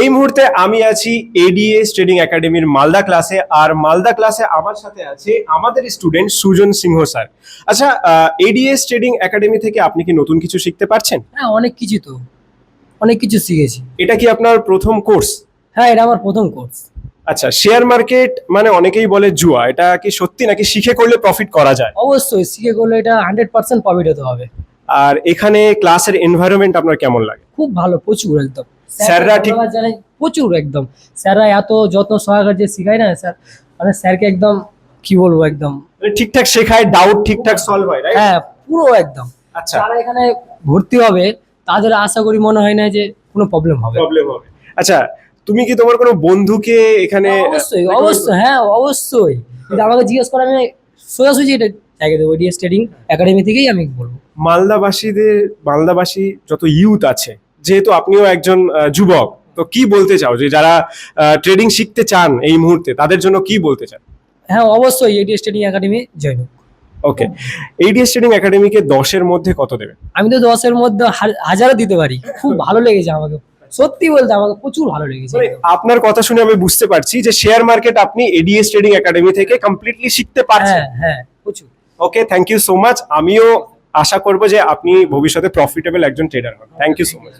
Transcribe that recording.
এই মুহূর্তে আমি আছি এডিএস ট্রেডিং একাডেমির মালদা ক্লাসে, আর মালদা ক্লাসে আমার সাথে আছে আমাদের স্টুডেন্ট সুজন সিংহ স্যার। আচ্ছা, এডিএস ট্রেডিং একাডেমি থেকে আপনি কি নতুন কিছু শিখতে পারছেন? হ্যাঁ, অনেক কিছু শিখেছি। এটা কি আপনার প্রথম কোর্স? হ্যাঁ, এটা আমার প্রথম কোর্স। আচ্ছা, শেয়ার মার্কেট মানে অনেকেই বলে জুয়া, এটা কি সত্যি নাকি শিখে করলে প্রফিট করা যায়? অবশ্যই শিখে করলে এটা 100% প্রফিট হতে হবে। আর এখানে ক্লাসের এনভায়রনমেন্ট আপনার কেমন লাগে? খুব ভালো, প্রচুর একদম। স্যাররা ঠিক ধন্যবাদ জানাই, প্রচুর একদম। স্যাররা এত যত্ন সহকারে যে শিখায় না স্যার, মানে স্যারকে একদম কি বলবো একদম। মানে ঠিকঠাক শেখায়, ডাউট ঠিকঠাক সলভ হয়, রাইট? হ্যাঁ, পুরো একদম। আচ্ছা, যারা এখানে ভর্তি হবে তাদের আশা করি মনে হয় না যে কোনো প্রবলেম হবে। প্রবলেম হবে। আচ্ছা, তুমি কি তোমার কোনো বন্ধুকে এখানে অবশ্যই অবশ্যই, হ্যাঁ অবশ্যই। যদি আমাকে জিজ্ঞেস করে আমি সোজাসুজি এটা জায়গা দেবো, এডিএস ট্রেডিং একাডেমি থেকেই আমি বলবো। মালদাবাসী যত ইউথ আছে, যেহেতু আপনিও একজন যুবক, তো কি বলতে চাও যে যারা ট্রেডিং শিখতে চান এই মুহূর্তে, তাদের জন্য কি বলতে চান? হ্যাঁ অবশ্যই, এডিএস ট্রেডিং একাডেমি জয়েন। ওকে, এডিএস ট্রেডিং একাডেমিকে 10-এর মধ্যে কত দেবেন? আমি তো 10-এর মধ্যে হাজারও দিতে পারি। খুব ভালো লেগেছে আমাকে, সত্যি বলতে আমাকে প্রচুর ভালো লেগেছে। মানে আপনার কথা শুনে আমি বুঝতে পারছি যে শেয়ার মার্কেট আপনি এডিএস ট্রেডিং একাডেমি থেকে কমপ্লিটলি শিখতে পারছেন। হ্যাঁ হ্যাঁ, প্রচুর। ওকে, থ্যাংক ইউ সো মাচ। আমিও আশা করব যে আপনি ভবিষ্যতে প্রফিটেবল একজন ট্রেডার হন। Thank you so much.